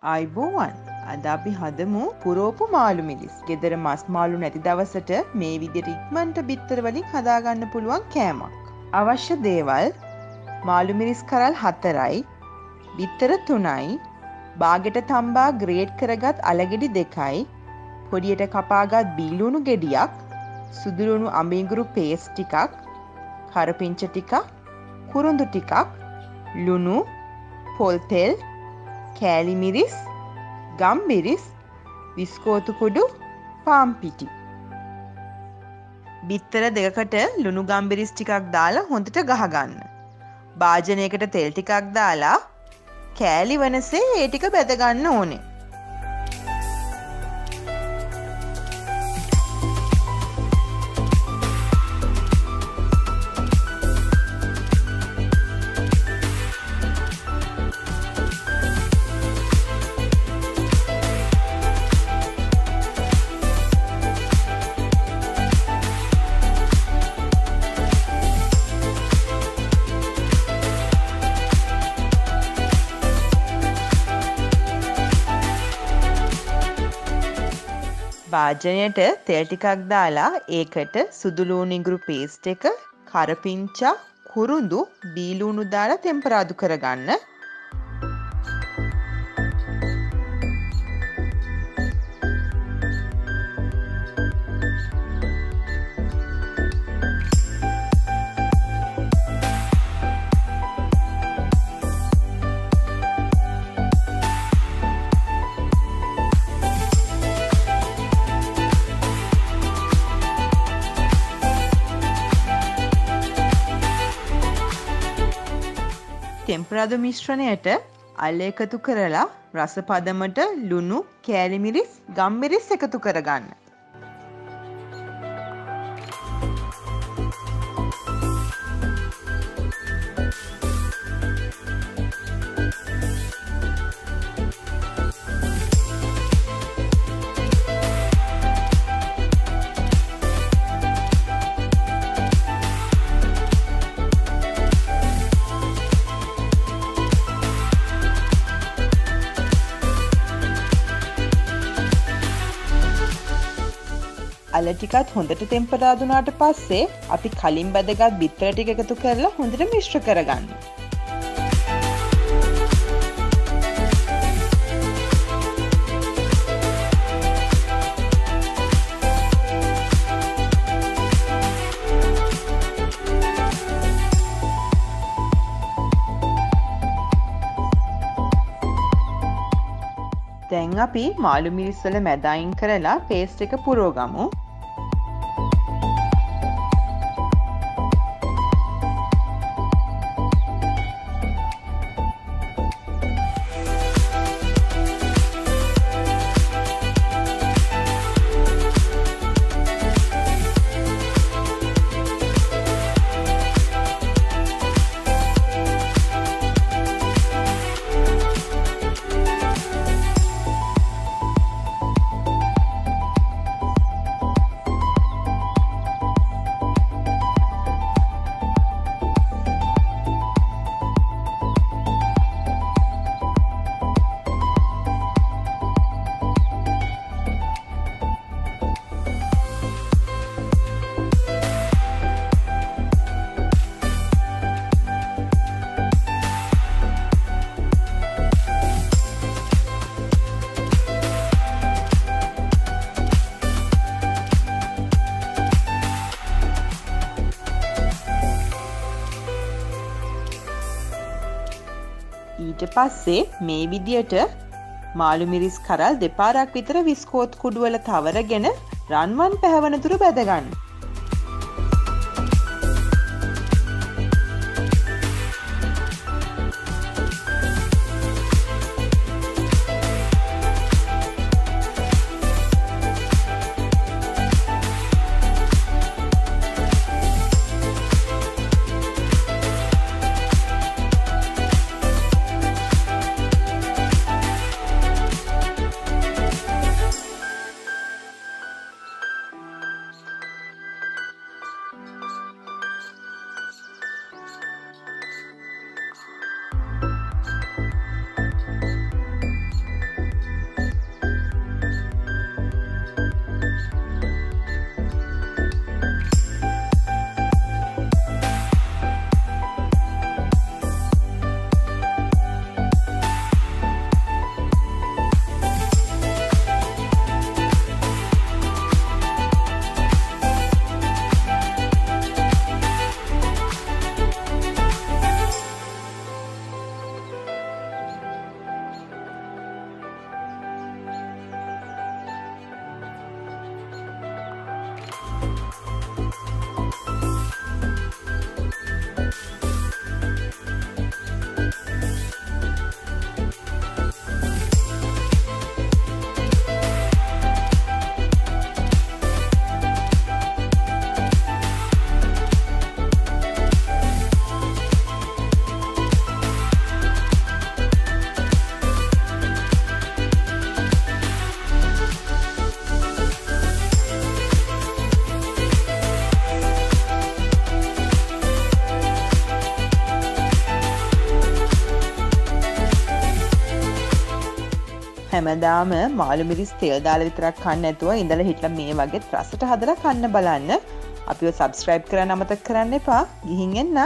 අයිබෝවන් අද අපි හදමු පුරෝපු මාළු මිරිස්. ගෙදර මස් මාළු නැති දවසට මේ විදිහට ඉක්මනට බිත්තර වලින් හදාගන්න පුළුවන් කෑමක්. අවශ්‍ය දේවල් මාළු මිරිස් කරල් 4යි, බිත්තර 3යි, බාගෙට තම්බා ග්‍රේට් කරගත් අලගෙඩි 2යි, පොඩියට කපාගත් බීලුණු ගෙඩියක්, සුදුලුණු අඹිඟුරු පේස්ට් ටිකක්, කරපිංච ටිකක්, කුරුඳු ටිකක්, ලුණු, පොල් තෙල්, කෑලි මිරිස්, ගම් මිරිස්, විස්කෝතු කුඩු, පාන් පිටි. බිත්තර දෙකකට ලුණු ගම් මිරිස් ටිකක් දාලා හොඳට ගහගන්න. භාජනයකට තෙල් ටිකක් දාලා කෑලි වනසේ ඒ ටික බෙද ගන්න ඕනේ. භාජනයට තෙල් ටිකක් දාලා ඒකට සුදුලුණු ඉඟුරු පේස්ට් එක, කරපිංචා, කුරුඳු, බීලුණු දාලා ටෙම්පරාදු කරගන්න. ටෙම්පරාදු මිශ්‍රණයට අල්ල එකතු කරලා රස පදමට ලුණු, කෑලි මිරිස්, ගම් මිරිස් එකතු කරගන්න. අල ටිකත් හොඳට ටෙම්පරාදු වුණාට පස්සේ අපි කලින් බැදගත් බිත්තර ටික එකතු කරලා හොඳට මිශ්‍ර කරගන්න. දැන් අපි මාළු මිරිස් වල මැද අයින් කරලා පේස්ට් එක පුරවගමු. ඊට පස්සේ මේ විදියට මාළු මිරිස් කරල් දෙපාරක් විතර විස්කෝත් කුඩු වල තවරගෙන රන්වන් පැහැවන තුරු බැදගන්න. හැමදාම මාළු මිරිස් තෙල් දාලා විතරක් කන්න නැතුව ඉඳලා හිටලා මේ වගේ රසට හදලා කන්න බලන්න. අපිව subscribe කරන්න අමතක කරන්න එපා. ගිහින් එන්න.